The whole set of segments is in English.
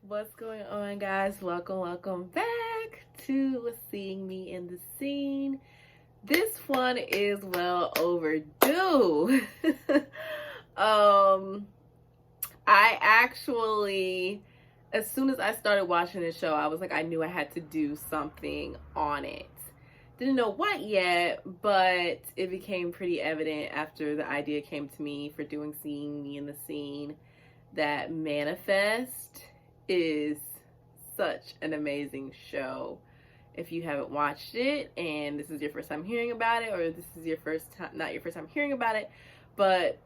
What's going on, guys? Welcome back to Seeing Me in the Scene. This one is well overdue. I actually, as soon as I started watching the show, I was like, I knew I had to do something on it. Didn't know what yet, but it became pretty evident after the idea came to me for doing Seeing Me in the Scene that Manifest is such an amazing show. If you haven't watched it and this is your first time hearing about it, or this is your first time, not your first time hearing about it, but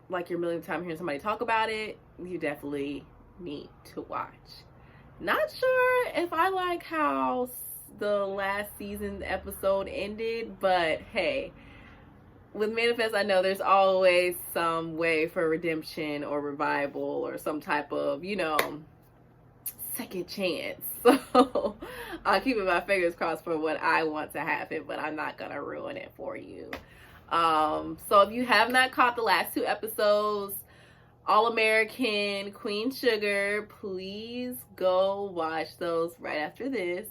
like your millionth time hearing somebody talk about it, you definitely need to watch. Not sure if I like how the last season episode ended, but hey, with Manifest, I know there's always some way for redemption or revival or some type of, second chance. So I'll keep my fingers crossed for what I want to happen, but I'm not going to ruin it for you. So if you have not caught the last two episodes, All American, Queen Sugar, please go watch those right after this.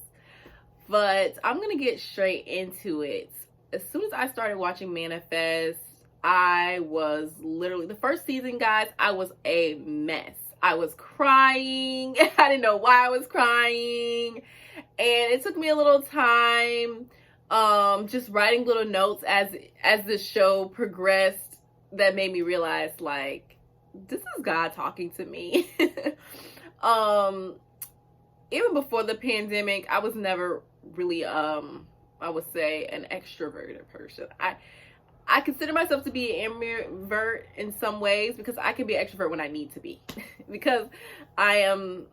But I'm going to get straight into it. As soon as I started watching Manifest, I was literally, the first season, guys, I was a mess. I was crying. I didn't know why I was crying. And it took me a little time just writing little notes as the show progressed that made me realize, like, this is God talking to me. Even before the pandemic, I was never really, I would say, an extroverted person. I consider myself to be an introvert in some ways because I can be an extrovert when I need to be. Because my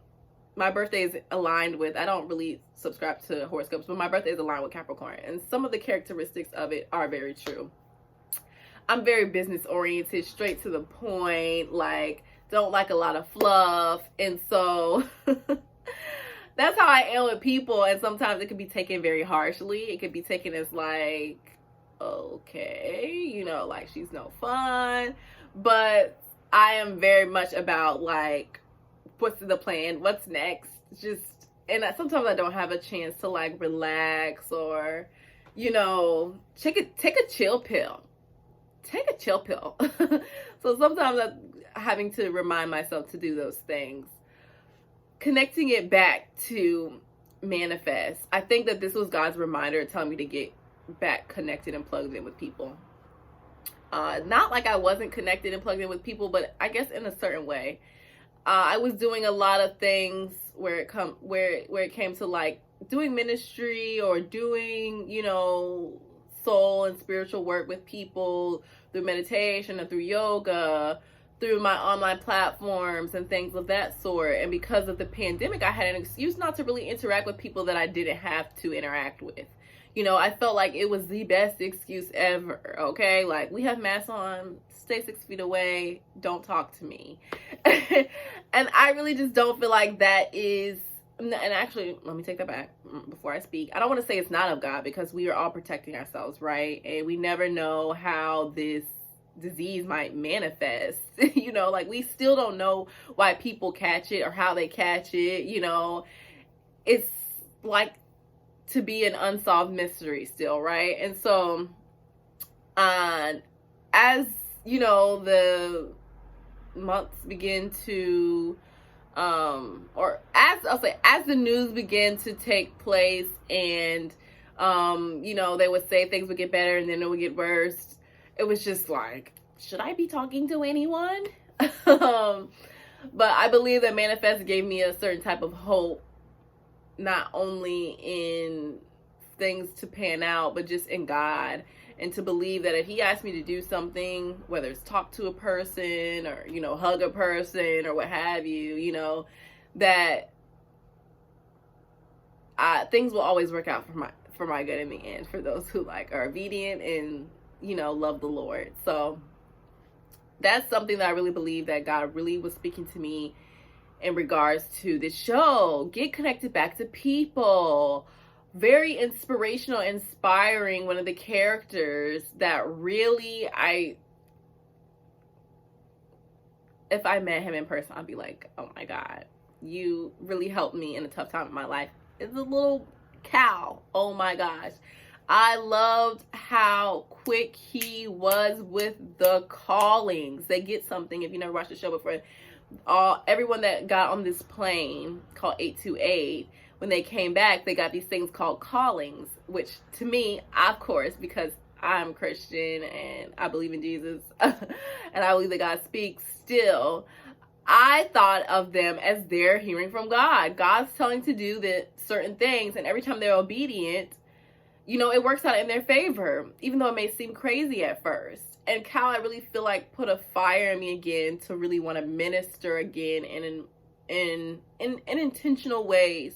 birthday is aligned with, I don't really subscribe to horoscopes, but my birthday is aligned with Capricorn. And some of the characteristics of it are very true. I'm very business oriented, straight to the point, like, don't like a lot of fluff. And so that's how I am with people, and sometimes it can be taken very harshly. It can be taken as like, okay, like she's no fun. But I am very much about like, what's the plan? What's next? And sometimes I don't have a chance to like relax or, take a chill pill. Take a chill pill. So sometimes I'm having to remind myself to do those things. Connecting it back to Manifest, I think that this was God's reminder telling me to get back connected and plugged in with people. Not like I wasn't connected and plugged in with people, but I guess in a certain way. I was doing a lot of things where it came to like doing ministry or doing, soul and spiritual work with people through meditation and through yoga, through my online platforms and things of that sort. And because of the pandemic, I had an excuse not to really interact with people that I didn't have to interact with. I felt like it was the best excuse ever, okay? Like, we have masks on, stay 6 feet away, don't talk to me. And I really just don't feel like that is, and actually, let me take that back before I speak. I don't want to say it's not of God, because we are all protecting ourselves, right? And we never know how this disease might manifest. Like, we still don't know why people catch it or how they catch it. It's like to be an unsolved mystery still, right? And so as the months begin to as the news began to take place, and they would say things would get better and then it would get worse, it was just like, should I be talking to anyone? But I believe that Manifest gave me a certain type of hope, not only in things to pan out, but just in God. And to believe that if he asked me to do something, whether it's talk to a person or, hug a person or what have you, that things will always work out for my good in the end, for those who like are obedient and, love the Lord. So that's something that I really believe that God really was speaking to me in regards to this show. Get connected back to people. Very inspirational, inspiring. One of the characters that really, if I met him in person, I'd be like, oh my God, you really helped me in a tough time in my life, is a little Cal. Oh my gosh. I loved how quick he was with the callings. They get something, if you never watched the show before, everyone that got on this plane called 828, when they came back, they got these things called callings, which to me, of course, because I'm Christian and I believe in Jesus and I believe that God speaks still, I thought of them as they're hearing from God. God's telling to do the certain things, and every time they're obedient, it works out in their favor, even though it may seem crazy at first. And Cal, I really feel like, put a fire in me again to really want to minister again in intentional ways.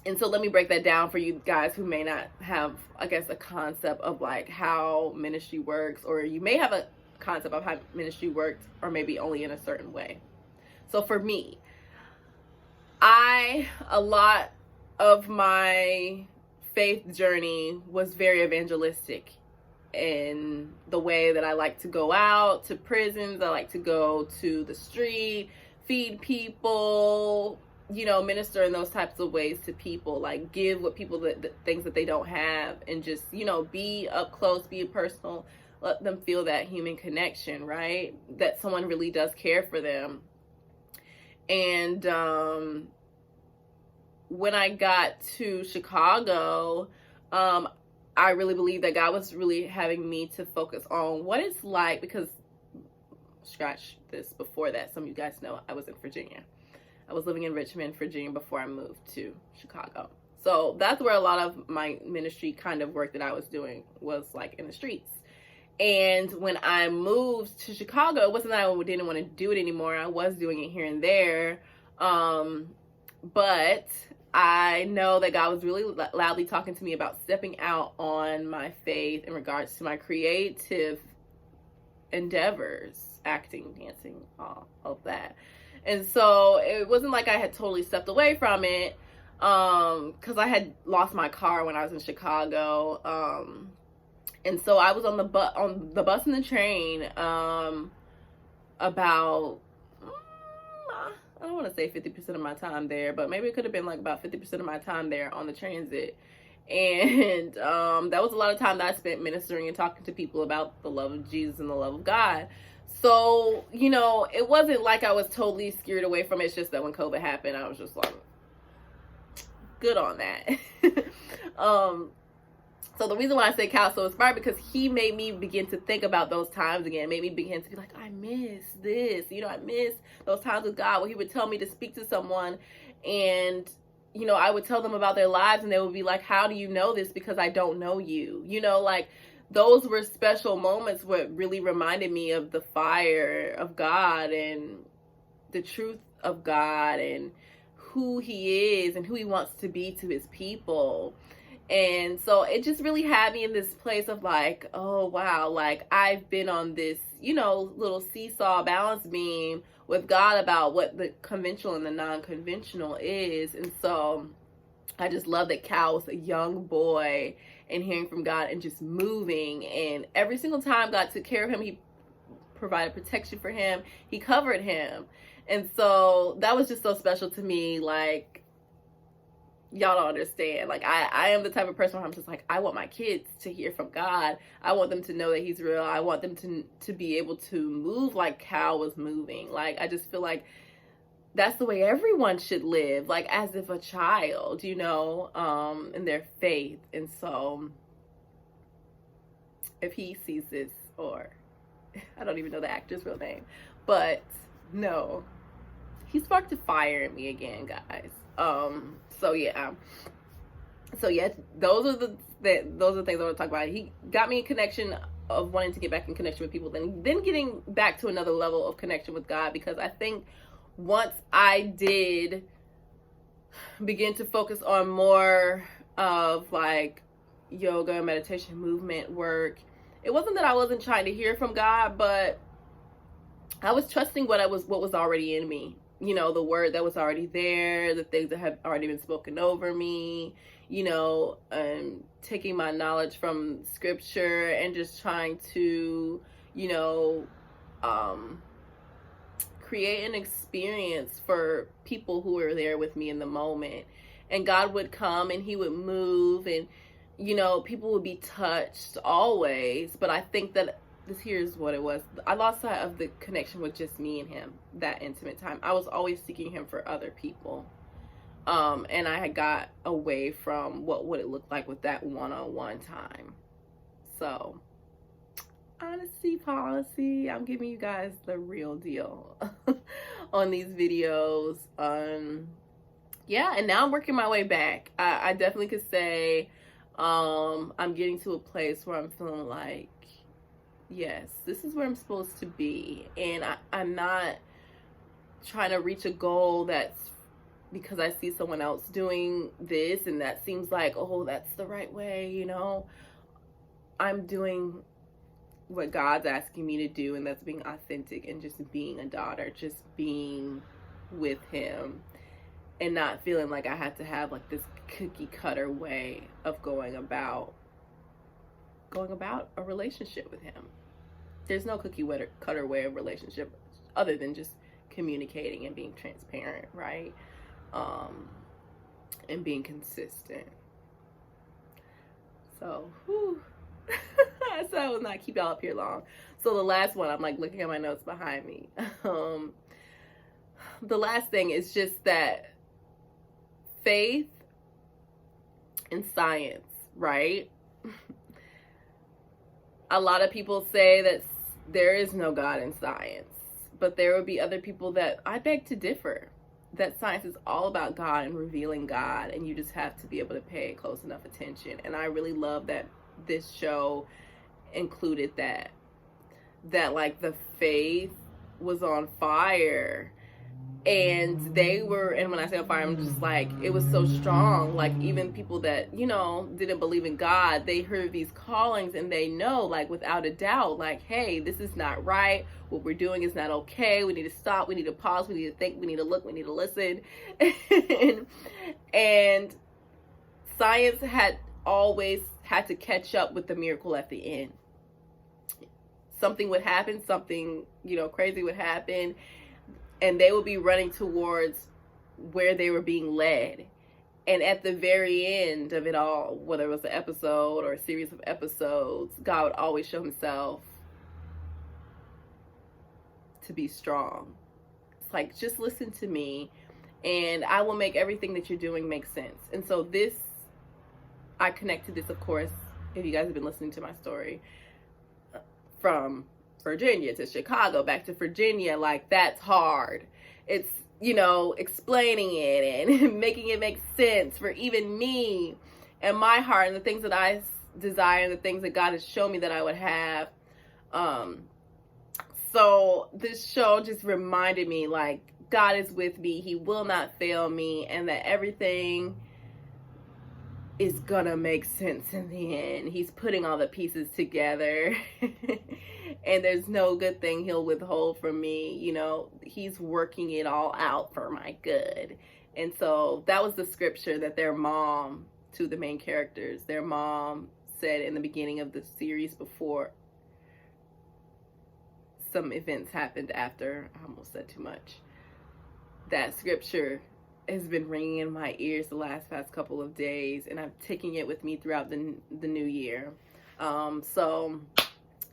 And so let me break that down for you guys who may not have, I guess, a concept of like how ministry works, or you may have a concept of how ministry works, or maybe only in a certain way. So for me, a lot of my faith journey was very evangelistic in the way that I like to go out to prisons. I like to go to the street, feed people, minister in those types of ways to people, like give what people the things that they don't have, and just, be up close, be personal, let them feel that human connection, right? That someone really does care for them. And when I got to Chicago, I really believe that God was really having me to focus on what it's like, because scratch this, before that, some of you guys know I was in Virginia. I was living in Richmond, Virginia before I moved to Chicago. So that's where a lot of my ministry kind of work that I was doing was like in the streets. And when I moved to Chicago, it wasn't that I didn't want to do it anymore. I was doing it here and there. But I know that God was really loudly talking to me about stepping out on my faith in regards to my creative endeavors, acting, dancing, all of that. And so it wasn't like I had totally stepped away from it, because I had lost my car when I was in Chicago. And so I was on the bus and the train about, I don't want to say 50% of my time there, but maybe it could have been like about 50% of my time there on the transit. And that was a lot of time that I spent ministering and talking to people about the love of Jesus and the love of God. So, it wasn't like I was totally scared away from it. It's just that when COVID happened, I was just like, good on that. So the reason why I say Cal so inspired, because he made me begin to think about those times again, made me begin to be like, I miss this, I miss those times with God where he would tell me to speak to someone, and, I would tell them about their lives, and they would be like, how do you know this? Because I don't know you. Like, those were special moments what really reminded me of the fire of God and the truth of God and who he is and who he wants to be to his people. And so it just really had me in this place of like, oh, wow, like I've been on this, little seesaw balance beam with God about what the conventional and the non-conventional is. And so I just love that Cal was a young boy and hearing from God and just moving. And every single time God took care of him, he provided protection for him. He covered him. And so that was just so special to me. Like, y'all don't understand. Like, I am the type of person where I'm just like, I want my kids to hear from God. I want them to know that he's real. I want them to be able to move like Cal was moving. Like, I just feel like that's the way everyone should live, like as if a child, in their faith. And so if he sees this, or I don't even know the actor's real name, but no, he sparked a fire in me again, guys. So yeah, those are the things I want to talk about. He got me a connection of wanting to get back in connection with people, then getting back to another level of connection with God, because I think once I did begin to focus on more of like yoga and meditation movement work, it wasn't that I wasn't trying to hear from God, but I was trusting what was already in me. The word that was already there, the things that had already been spoken over me, taking my knowledge from scripture and just trying to, create an experience for people who were there with me in the moment. And God would come and he would move, and people would be touched always. But I think that here's what it was. I lost sight of the connection with just me and him, that intimate time. I was always seeking him for other people. And I had got away from what would it look like with that one-on-one time. So, honesty policy, I'm giving you guys the real deal on these videos. Yeah, and now I'm working my way back. I definitely could say I'm getting to a place where I'm feeling like, yes, this is where I'm supposed to be. And I'm not trying to reach a goal that's because I see someone else doing this and that seems like, oh, that's the right way, I'm doing what God's asking me to do, and that's being authentic and just being a daughter, just being with him, and not feeling like I have to have like this cookie cutter way of going about a relationship with him. There's no cookie cutter way of relationship other than just communicating and being transparent, right? And being consistent. So, whew. I said I will not keep y'all up here long. So the last one, I'm like looking at my notes behind me. The last thing is just that faith and science, right? A lot of people say that there is no God in science, but there would be other people that I beg to differ. That science is all about God and revealing God, and you just have to be able to pay close enough attention. And I really love that this show included that like the faith was on fire, and when I say on fire, I'm just like, it was so strong. Like, even people that didn't believe in God, they heard these callings and they know, like, without a doubt, like, hey, this is not right, what we're doing is not okay, we need to stop, we need to pause, we need to think, we need to look, we need to listen. And science had always had to catch up with the miracle at the end. Something would happen, something crazy would happen, and they would be running towards where they were being led. And at the very end of it all, whether it was an episode or a series of episodes, God would always show himself to be strong. It's like, just listen to me and I will make everything that you're doing make sense. And so I connected this, of course, if you guys have been listening to my story, from Virginia to Chicago, back to Virginia. Like, that's hard. It's, explaining it and making it make sense for even me and my heart and the things that I desire and the things that God has shown me that I would have. So this show just reminded me, like, God is with me. He will not fail me, and that everything is gonna make sense in the end. He's putting all the pieces together and there's no good thing he'll withhold from me. He's working it all out for my good. And so that was the scripture that their mom, to the main characters, their mom said in the beginning of the series before some events happened after. I almost said too much. That scripture has been ringing in my ears the past couple of days, and I'm taking it with me throughout the new year. So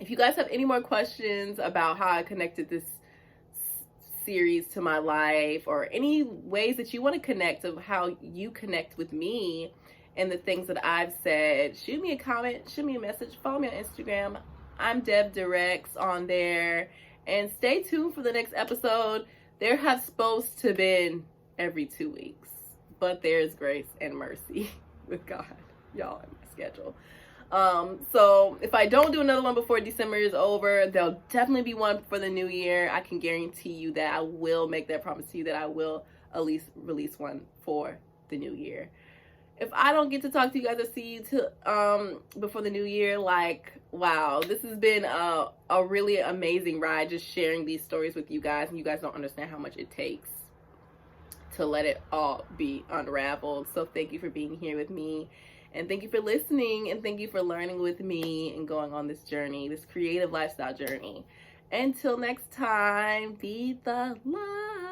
if you guys have any more questions about how I connected this series to my life, or any ways that you want to connect, of how you connect with me and the things that I've said, shoot me a comment, shoot me a message, follow me on Instagram. I'm Deb Directs on there, and stay tuned for the next episode. There have supposed to been every 2 weeks, but there's grace and mercy with God, y'all, in my schedule. So if I don't do another one before December is over, there'll definitely be one for the new year. I can guarantee you that. I will make that promise to you, that I will at least release one for the new year. If I don't get to talk to you guys or see you before the new year, like, wow, this has been a really amazing ride, just sharing these stories with you guys, and you guys don't understand how much it takes to let it all be unraveled. So thank you for being here with me, and thank you for listening, and thank you for learning with me and going on this journey, this creative lifestyle journey. Until next time, be the light.